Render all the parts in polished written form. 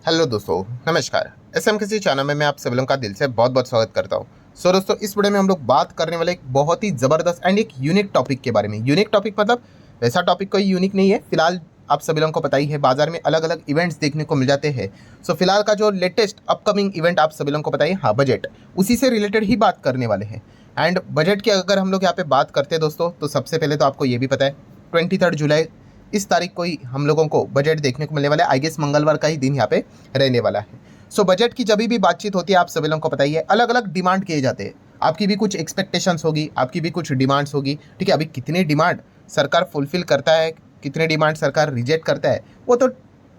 Hello दोस्तों, नमस्कार। SM किसी चैनल में मैं आप सभी लोगों का दिल से बहुत बहुत स्वागत करता हूं। दोस्तों, इस वीडियो में हम लोग बात करने वाले एक बहुत ही ज़बरदस्त एंड एक यूनिक टॉपिक के बारे में। यूनिक टॉपिक मतलब वैसा टॉपिक कोई यूनिक नहीं है। फिलहाल आप सभी लोगों को पता ही है, बाजार में अलग अलग इवेंट्स देखने को मिल जाते हैं। फिलहाल का जो लेटेस्ट अपकमिंग इवेंट आप सभी लोगों को पता ही, हाँ, बजट, उसी से रिलेटेड ही बात करने वाले हैं। एंड बजट की अगर हम लोग यहाँ पे बात करते हैं दोस्तों, तो सबसे पहले तो आपको ये भी पता है 23 जुलाई इस तारीख को ही हम लोगों को बजट देखने को मिलने वाला है। आई गेस मंगलवार का ही दिन यहाँ पे रहने वाला है। बजट की जब भी बातचीत होती है, आप सभी लोगों को पता ही है, अलग अलग डिमांड किए जाते हैं। आपकी भी कुछ एक्सपेक्टेशंस होगी, आपकी भी कुछ डिमांड्स होगी। ठीक है, अभी कितने डिमांड सरकार फुलफिल करता है, कितने डिमांड सरकार रिजेक्ट करता है, वो तो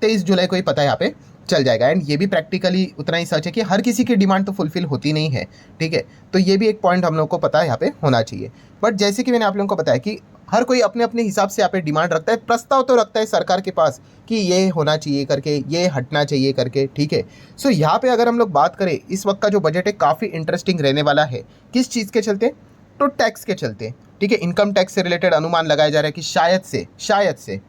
23 जुलाई को ही पता है, यहाँ पे चल जाएगा। एंड ये भी प्रैक्टिकली उतना ही सच है कि हर किसी की डिमांड तो फुलफिल होती नहीं है। ठीक है, तो ये भी एक पॉइंट हम लोग को पता है यहाँ पे होना चाहिए। बट जैसे कि मैंने आप लोगों को बताया कि हर कोई अपने अपने हिसाब से यहाँ पे डिमांड रखता है, प्रस्ताव तो रखता है सरकार के पास कि ये होना चाहिए करके, ये हटना चाहिए करके। ठीक है, यहाँ पे अगर हम लोग बात करें, इस वक्त का जो बजट है काफ़ी इंटरेस्टिंग रहने वाला है। किस चीज़ के चलते? तो टैक्स के चलते। ठीक है, इनकम टैक्स से रिलेटेड अनुमान लगाया जा रहा है कि शायद से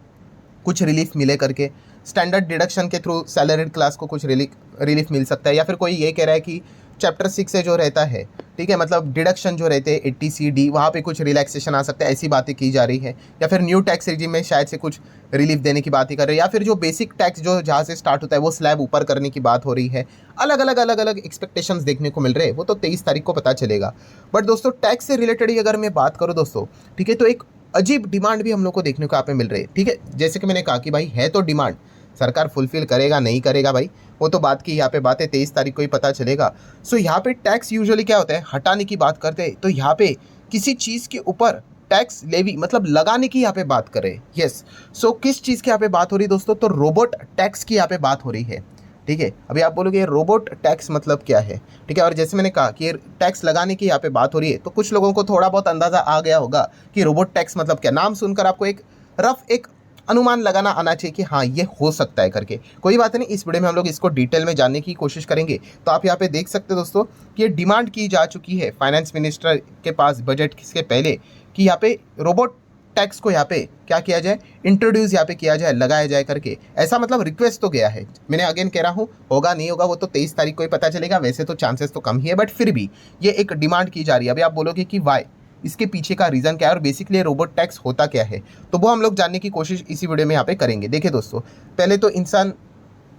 कुछ रिलीफ मिले करके, स्टैंडर्ड डिडक्शन के थ्रू सैलरीड क्लास को कुछ रिलीफ मिल सकता है। या फिर कोई ये कह रहा है कि चैप्टर 6 से जो रहता है, ठीक है, मतलब डिडक्शन जो रहते हैं 80C वहाँ पे कुछ रिलैक्सेशन आ सकता है, ऐसी बातें की जा रही है। या फिर न्यू टैक्स रिजीम में शायद से कुछ रिलीफ देने की बात ही कर रहे हैं। या फिर जो बेसिक टैक्स जो जहाँ से स्टार्ट होता है वो स्लैब ऊपर करने की बात हो रही है। अलग अलग एक्सपेक्टेशंस देखने को मिल रहे हैं, वो तो 23 तारीख को पता चलेगा। बट दोस्तों, टैक्स से रिलेटेड ही अगर मैं बात करूँ दोस्तों, ठीक है, तो एक अजीब डिमांड भी हम लोग को देखने को यहाँ पे मिल रही है। ठीक है, जैसे कि मैंने कहा कि भाई है तो डिमांड, सरकार फुलफिल करेगा नहीं करेगा भाई, वो तो बात की यहाँ पे बात है, 23 तारीख को ही पता चलेगा। यहाँ पे टैक्स यूजुअली क्या होता है, हटाने की बात करते हैं। तो यहाँ पे किसी चीज़ के ऊपर टैक्स लेवी मतलब लगाने की यहाँ पे बात करें। यस, किस चीज़ की यहाँ पे बात हो रही है दोस्तों? तो रोबोट टैक्स की यहाँ पे बात हो रही है। ठीक है, अभी आप बोलोगे रोबोट टैक्स मतलब क्या है? ठीक है, और जैसे मैंने कहा कि टैक्स लगाने की यहाँ पे बात हो रही है, तो कुछ लोगों को थोड़ा बहुत अंदाजा आ गया होगा कि रोबोट टैक्स मतलब क्या। नाम सुनकर आपको एक रफ एक अनुमान लगाना आना चाहिए कि हाँ, ये हो सकता है करके। कोई बात नहीं, इस वीडियो में हम लोग इसको डिटेल में जानने की कोशिश करेंगे। तो आप यहाँ पे देख सकते हो दोस्तों कि ये डिमांड की जा चुकी है फाइनेंस मिनिस्टर के पास बजट के पहले, कि यहाँ पे रोबोट टैक्स को यहाँ पे क्या किया जाए, इंट्रोड्यूस यहाँ पे किया जाए, लगाया जाए करके। ऐसा मतलब रिक्वेस्ट तो गया है। मैंने अगेन कह रहा हूँ, होगा नहीं होगा वो तो 23 तारीख को ही पता चलेगा। वैसे तो चांसेस तो कम ही है, बट फिर भी ये एक डिमांड की जा रही है। अभी आप बोलोगे कि वाई, इसके पीछे का रीज़न क्या है और बेसिकली रोबोट टैक्स होता क्या है, तो वो हम लोग जानने की कोशिश इसी वीडियो में यहाँ पे करेंगे। देखिए दोस्तों, पहले तो इंसान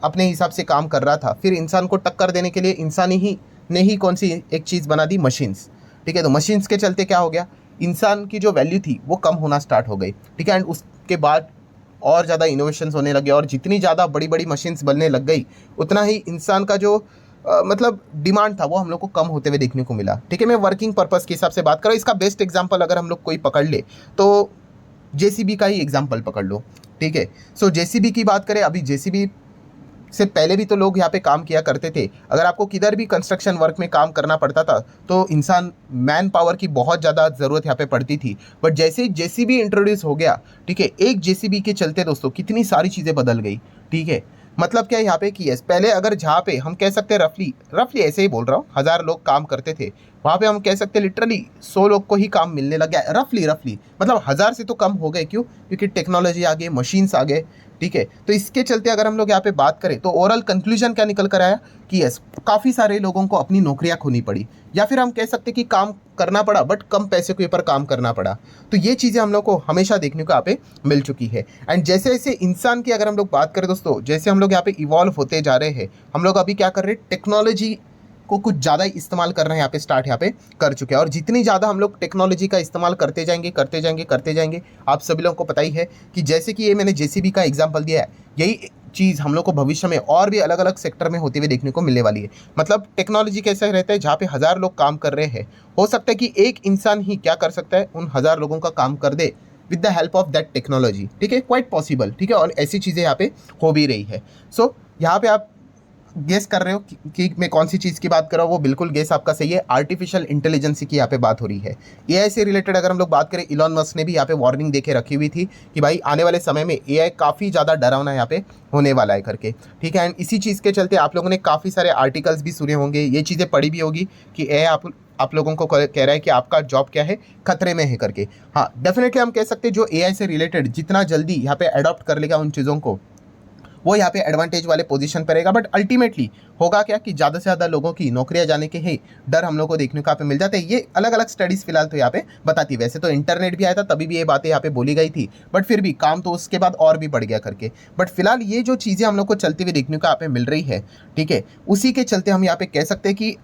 अपने हिसाब से काम कर रहा था, फिर इंसान को टक्कर देने के लिए इंसान ही ने ही कौन सी एक चीज़ बना दी, मशीन्स। ठीक है, तो मशीन्स के चलते क्या हो गया, इंसान की जो वैल्यू थी वो कम होना स्टार्ट हो गई। ठीक है, एंड उसके बाद और ज़्यादा इनोवेशंस होने लगे, और जितनी ज़्यादा बड़ी बड़ी मशीन्स बनने लग गई, उतना ही इंसान का जो मतलब डिमांड था वो हम लोग को कम होते हुए देखने को मिला। ठीक है, मैं वर्किंग पर्पस के हिसाब से बात करूँ, इसका बेस्ट एग्जांपल अगर हम लोग कोई पकड़ ले तो जेसीबी का ही एग्जांपल पकड़ लो। ठीक है, जेसीबी की बात करें, अभी जेसीबी से पहले भी तो लोग यहाँ पे काम किया करते थे। अगर आपको किधर भी कंस्ट्रक्शन वर्क में काम करना पड़ता था तो इंसान मैन पावर की बहुत ज़्यादा ज़रूरत यहाँ पे पड़ती थी। बट जैसे ही जेसीबी इंट्रोड्यूस हो गया, ठीक है, एक जेसीबी के चलते दोस्तों कितनी सारी चीज़ें बदल गई। ठीक है, मतलब क्या है यहाँ पे कि यस, पहले अगर जहाँ पे हम कह सकते हैं रफली रफली ऐसे ही बोल रहा हूँ, 1000 लोग काम करते थे, वहाँ पे हम कह सकते हैं लिटरली 100 लोग को ही काम मिलने लग गया। रफली मतलब 1000 से तो कम हो गए। क्यों? क्योंकि टेक्नोलॉजी आ गई, मशीन्स आ गए। ठीक है, तो इसके चलते अगर हम लोग यहाँ पे बात करें तो ओवरऑल कंक्लूजन क्या निकल कर आया कि यस, काफ़ी सारे लोगों को अपनी नौकरियां खोनी पड़ी, या फिर हम कह सकते कि काम करना पड़ा बट कम पैसे के ऊपर काम करना पड़ा। तो ये चीज़ें हम लोग को हमेशा देखने को यहाँ पे मिल चुकी है। एंड जैसे जैसे इंसान की अगर हम लोग बात करें दोस्तों, जैसे हम लोग यहाँ पे इवॉल्व होते जा रहे हैं, हम लोग अभी क्या कर रहे हैं, टेक्नोलॉजी को कुछ ज़्यादा इस्तेमाल करना है यहाँ पे स्टार्ट यहाँ पे कर चुके हैं। और जितनी ज़्यादा हम लोग टेक्नोलॉजी का इस्तेमाल करते जाएंगे, आप सभी लोगों को पता ही है कि जैसे कि ये मैंने जेसीबी का एग्जांपल दिया है, यही चीज़ हम लोग को भविष्य में और भी अलग अलग सेक्टर में होते हुए देखने को मिलने वाली है। मतलब टेक्नोलॉजी कैसा रहता है, जहाँ पे 1000 लोग काम कर रहे हैं, हो सकता है कि एक इंसान ही क्या कर सकता है, उन 1000 लोगों का काम कर दे with the help of that technology. ठीक है, क्वाइट पॉसिबल। ठीक है, और ऐसी चीज़ें यहाँ पे हो भी रही है। यहाँ पे आप गेस कर रहे हो कि मैं कौन सी चीज़ की बात कर रहा हूँ, वो बिल्कुल गेस आपका सही है। आर्टिफिशियल इंटेलिजेंस की यहाँ पे बात हो रही है। एआई से रिलेटेड अगर हम लोग बात करें, इलॉन मस्क ने भी यहाँ पे वार्निंग देके रखी हुई थी कि भाई आने वाले समय में एआई काफ़ी ज़्यादा डरावना यहाँ पे होने वाला है करके। ठीक है, एंड इसी चीज़ के चलते आप लोगों ने काफ़ी सारे आर्टिकल्स भी सुने होंगे, ये चीज़ें पढ़ी भी होगी कि एआई आप लोगों को कह रहा है कि आपका जॉब क्या है, खतरे में है करके। हाँ, डेफिनेटली हम कह सकते हैं जो एआई से रिलेटेड जितना जल्दी यहाँ पे अडॉप्ट कर लेगा उन चीज़ों को, वो यहाँ पे एडवांटेज वाले पोजीशन पर रहेगा। बट अल्टीमेटली होगा क्या कि ज़्यादा से ज़्यादा लोगों की नौकरियां जाने के ही डर हम लोग को देखने को यहाँ पे मिल जाते हैं। ये अलग अलग स्टडीज़ फिलहाल तो यहाँ पे बताती है। वैसे तो इंटरनेट भी आया था तभी भी ये बातें यहाँ पे बोली गई थी, बट फिर भी काम तो उसके बाद और भी बढ़ गया करके। बट फिलहाल ये जो चीज़ें हम लोग को चलती हुई देखने को यहाँ पे मिल रही है, ठीक है, उसी के चलते हम यहाँ पे कह सकते हैं कि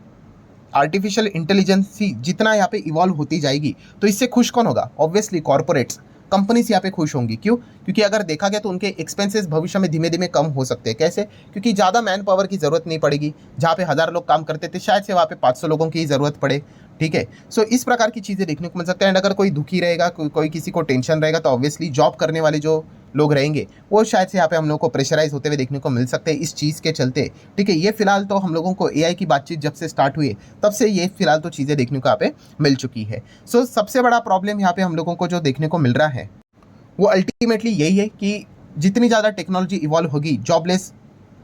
आर्टिफिशियल इंटेलिजेंस जितना यहाँ पे इवॉल्व होती जाएगी तो इससे खुश कौन होगा? ऑब्वियसली कॉर्पोरेट्स, कंपनीज यहाँ पे खुश होंगी। क्यों? क्योंकि अगर देखा गया तो उनके एक्सपेंसेस भविष्य में धीमे धीमे कम हो सकते हैं। कैसे? क्योंकि ज़्यादा मैन पावर की ज़रूरत नहीं पड़ेगी। जहाँ पे 1000 लोग काम करते थे शायद से वहाँ पे 500 लोगों की ज़रूरत पड़े, ठीक है। सो इस प्रकार की चीज़ें देखने को मिल सकता है। एंड अगर कोई दुखी रहेगा, कोई किसी को टेंशन रहेगा, तो ऑब्वियसली जॉब करने वाले जो लोग रहेंगे वो शायद से यहाँ पे हम लोग को प्रेशराइज होते हुए देखने को मिल सकते हैं इस चीज़ के चलते, ठीक है। ये फिलहाल तो हम लोगों को एआई की बातचीत जब से स्टार्ट हुई तब से ये फिलहाल तो चीज़ें देखने को यहाँ पे मिल चुकी है। सो सबसे बड़ा प्रॉब्लम यहाँ पे हम लोगों को जो देखने को मिल रहा है वो अल्टीमेटली यही है कि जितनी ज़्यादा टेक्नोलॉजी इवॉल्व होगी, जॉबलेस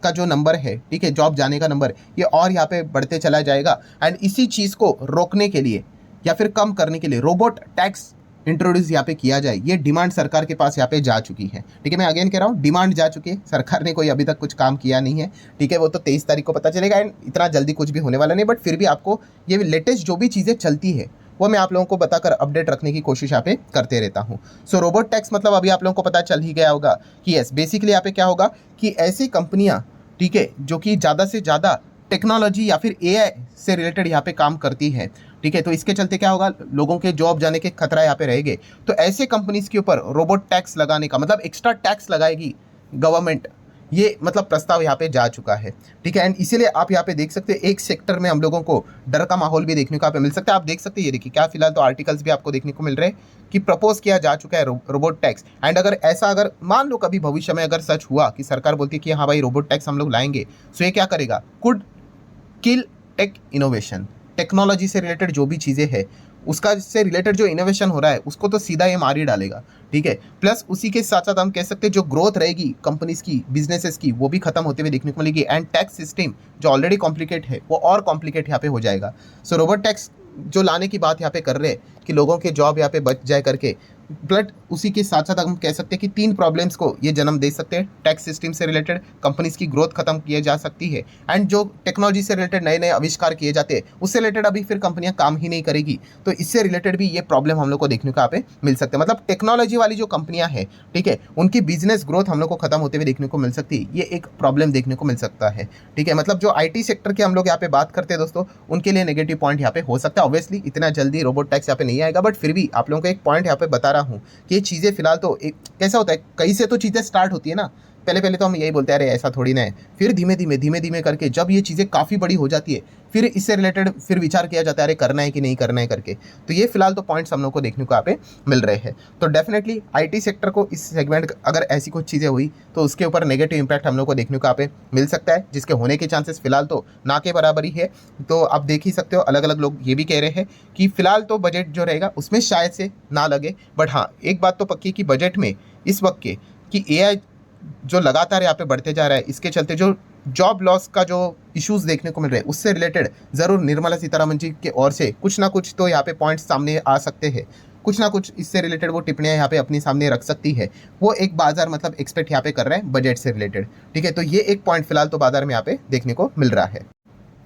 का जो नंबर है, ठीक है, जॉब जाने का नंबर, ये और यहाँ पे बढ़ते चला जाएगा। एंड इसी चीज़ को रोकने के लिए या फिर कम करने के लिए रोबोट टैक्स इंट्रोड्यूस यहाँ पे किया जाए, ये डिमांड सरकार के पास यहाँ पे जा चुकी है, ठीक है। मैं अगेन कह रहा हूँ, डिमांड जा चुकी है, सरकार ने कोई अभी तक कुछ काम किया नहीं है, ठीक है। वो तो 23 तारीख को पता चलेगा एंड इतना जल्दी कुछ भी होने वाला नहीं। बट फिर भी आपको ये लेटेस्ट जो भी चीज़ें चलती है वो मैं आप लोगों को बताकर अपडेट रखने की कोशिश यहाँ पे करते रहता हूँ। सो रोबोट टैक्स मतलब अभी आप लोगों को पता चल ही गया होगा कि यस, बेसिकली यहाँ पे क्या होगा कि ऐसी कंपनियाँ, ठीक है, जो कि ज़्यादा से ज़्यादा टेक्नोलॉजी या फिर एआई से रिलेटेड यहाँ पे काम करती है, ठीक है, तो इसके चलते क्या होगा, लोगों के जॉब जाने के खतरा यहाँ पे रहेंगे। तो ऐसे कंपनीज के ऊपर रोबोट टैक्स लगाने का मतलब एक्स्ट्रा टैक्स लगाएगी गवर्नमेंट, ये मतलब प्रस्ताव यहाँ पे जा चुका है, ठीक है। एंड इसीलिए आप यहाँ पे देख सकते हैं एक सेक्टर में हम लोगों को डर का माहौल भी देखने को यहाँ पे मिल सकता है। आप देख सकते हैं, ये देखिए क्या फिलहाल तो आर्टिकल्स भी आपको देखने को मिल रहे हैं कि प्रपोज किया जा चुका है रोबोट टैक्स। एंड अगर ऐसा अगर मान लो कभी भविष्य में अगर सच हुआ कि सरकार बोलती है कि हाँ भाई रोबोट टैक्स हम लोग लाएंगे, सो ये क्या करेगा, could kill tech innovation. Technology से रिलेटेड जो भी चीज़ें हैं उसका से रिलेटेड जो इनोवेशन हो रहा है उसको तो सीधा ये मार ही डालेगा, ठीक है। प्लस उसी के साथ साथ हम कह सकते हैं जो ग्रोथ रहेगी कंपनीज की, बिजनेसेस की, वो भी खत्म होते हुए देखने को मिलेगी। एंड टैक्स सिस्टम जो ऑलरेडी कॉम्प्लिकेट है वो और कॉम्प्लिकेट यहाँ पे हो जाएगा। सो रोबोट टैक्स जो लाने की बात यहाँ पे कर रहे हैं कि लोगों के जॉब यहाँ पे बच जाए करके, बट उसी के साथ साथ हम कह सकते हैं कि 3 प्रॉब्लम्स को ये जन्म दे सकते हैं। टैक्स सिस्टम से रिलेटेड कंपनीज की ग्रोथ खत्म की जा सकती है एंड जो टेक्नोलॉजी से रिलेटेड नए नए आविष्कार किए जाते हैं उससे रिलेटेड अभी फिर कंपनियां काम ही नहीं करेगी, तो इससे रिलेटेड भी ये प्रॉब्लम हम लोग को देखने को यहाँ पे मिल सकते हैं। मतलब टेक्नोलॉजी वाली जो कंपनियां हैं, ठीक है, उनकी बिजनेस ग्रोथ हम लोग को खत्म होते हुए देखने को मिल सकती है, ये एक प्रॉब्लम देखने को मिल सकता है, ठीक है। मतलब जो IT सेक्टर की हम लोग यहाँ पे बात करते हैं दोस्तों, उनके लिए नेगेटिव पॉइंट यहाँ पे हो सकता है। ऑब्वियसली इतना जल्दी रोबोट टैक्स यहाँ पे नहीं आएगा, बट फिर भी आप लोगों को एक पॉइंट यहाँ पे बता रहा हूँ कि चीज़ें फिलहाल तो कैसा होता है, कहीं से तो चीज़ें स्टार्ट होती है ना। पहले तो हम यही बोलते हैं अरे ऐसा थोड़ी ना है, फिर धीमे धीमे करके जब ये चीज़ें काफ़ी बड़ी हो जाती है फिर इससे रिलेटेड फिर विचार किया जाता है अरे करना है कि नहीं करना है करके। तो ये फिलहाल तो पॉइंट्स हम लोग को देखने को यहाँ पे मिल रहे हैं। तो डेफिनेटली IT सेक्टर को इस सेगमेंट अगर ऐसी कुछ चीज़ें हुई तो उसके ऊपर नेगेटिव इंपैक्ट हम लोग को देखने को यहाँ पे मिल सकता है, जिसके होने के चांसेस फिलहाल तो ना के बराबर ही है। तो आप देख ही सकते हो अलग अलग लोग ये भी कह रहे हैं कि फिलहाल तो बजट जो रहेगा उसमें शायद से ना लगे, बट हाँ एक बात तो पक्की कि बजट में इस वक्त के कि AI जो लगातार यहाँ पे बढ़ते जा रहा है, इसके चलते जो जॉब लॉस का जो इश्यूज देखने को मिल रहे हैं उससे रिलेटेड ज़रूर निर्मला सीतारमण जी के ओर से कुछ ना कुछ तो यहाँ पे पॉइंट्स सामने आ सकते हैं, कुछ ना कुछ इससे रिलेटेड वो टिप्पणियाँ यहाँ पे अपनी सामने रख सकती है। वो एक बाजार मतलब एक्सपेक्ट यहाँ पे कर रहे हैं बजट से रिलेटेड, ठीक है। तो ये एक पॉइंट फिलहाल तो बाजार में यहाँ पे देखने को मिल रहा है।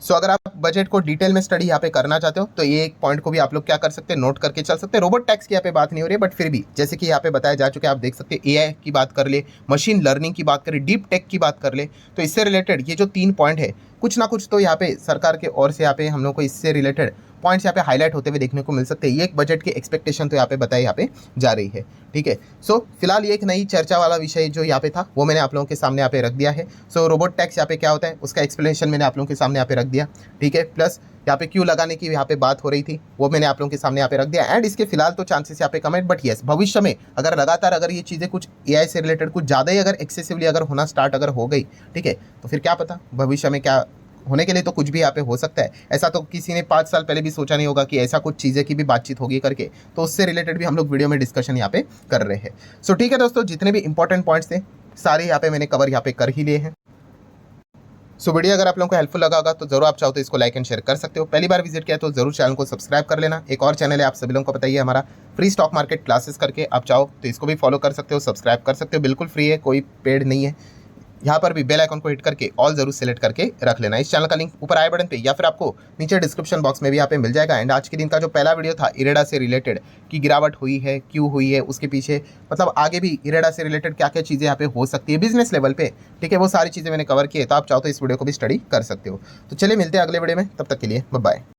सो अगर आप बजट को डिटेल में स्टडी यहाँ पे करना चाहते हो तो ये एक पॉइंट को भी आप लोग क्या कर सकते हैं, नोट करके चल सकते हैं। रोबोट टैक्स की यहाँ पे बात नहीं हो रही है, बट फिर भी जैसे कि यहाँ पे बताया जा चुका है, आप देख सकते हैं AI की बात कर ले, मशीन लर्निंग की बात करें, डीप टेक की बात कर ले, तो इससे रिलेटेड ये जो 3 पॉइंट है कुछ ना कुछ तो यहाँ पे सरकार के ओर से यहाँ पे हम लोग को इससे रिलेटेड पॉइंट्स यहाँ पे हाईलाइट होते हुए देखने को मिल सकते हैं। ये एक बजट की एक्सपेक्टेशन तो यहाँ पे बताई यहाँ पे जा रही है, ठीक है। सो फिलहाल ये एक नई चर्चा वाला विषय जो यहाँ पे था वो मैंने आप लोगों के सामने यहाँ पे रख दिया है। सो रोबोट टैक्स यहाँ पे क्या होता है उसका एक्सप्लेनेशन मैंने आप लोगों के सामने यहाँ पे रख दिया, ठीक है। प्लस यहाँ पे क्यों लगाने की यहाँ पे बात हो रही थी वो मैंने आप लोगों के सामने यहाँ पे रख दिया। एंड इसके फिलहाल तो चांसेस यहाँ पे कम है, बट येस भविष्य में अगर लगातार अगर ये चीज़ें कुछ AI से रिलेटेड कुछ ज़्यादा ही अगर एक्सेसिवली अगर होना स्टार्ट अगर हो गई, ठीक है, तो फिर क्या पता भविष्य में क्या होने के लिए तो कुछ भी यहाँ पे हो सकता है। ऐसा तो किसी ने 5 साल पहले भी सोचा नहीं होगा कि ऐसा कुछ चीज़ें की भी बातचीत होगी करके, तो उससे रिलेटेड भी हम लोग वीडियो में डिस्कशन यहाँ पे कर रहे हैं। सो ठीक है दोस्तों, जितने भी इंपॉर्टेंट पॉइंट्स थे सारे यहाँ पे मैंने कवर यहाँ पे कर ही लिए हैं। सो वीडियो अगर आप लोगों को हेल्पफुल लगा होगा तो जरूर आप चाहो तो इसको लाइक एंड शेयर कर सकते हो। पहली बार विजिट किया तो जरूर चैनल को सब्सक्राइब कर लेना। एक और चैनल है आप सभी लोगों को बताइए हमारा फ्री स्टॉक मार्केट क्लासेस करके, आप चाहो तो इसको भी फॉलो कर सकते हो, सब्सक्राइब कर सकते हो, बिल्कुल फ्री है, कोई पेड नहीं है। यहाँ पर भी बेल आइकन को हिट करके ऑल जरूर सेलेक्ट करके रख लेना। इस चैनल का लिंक ऊपर आई बटन पे या फिर आपको नीचे डिस्क्रिप्शन बॉक्स में भी यहाँ पे मिल जाएगा। एंड आज के दिन का जो पहला वीडियो था इरेडा से रिलेटेड कि गिरावट हुई है, क्यों हुई है, उसके पीछे मतलब आगे भी इरेडा से रिलेटेड क्या क्या चीज़ें यहाँ पे हो सकती है बिजनेस लेवल पे, ठीक है, वो सारी चीज़ें मैंने कवर की है। तो आप चाहो तो इस वीडियो को भी स्टडी कर सकते हो। तो चलिए मिलते हैं अगले वीडियो में, तब तक के लिए बाय बाय।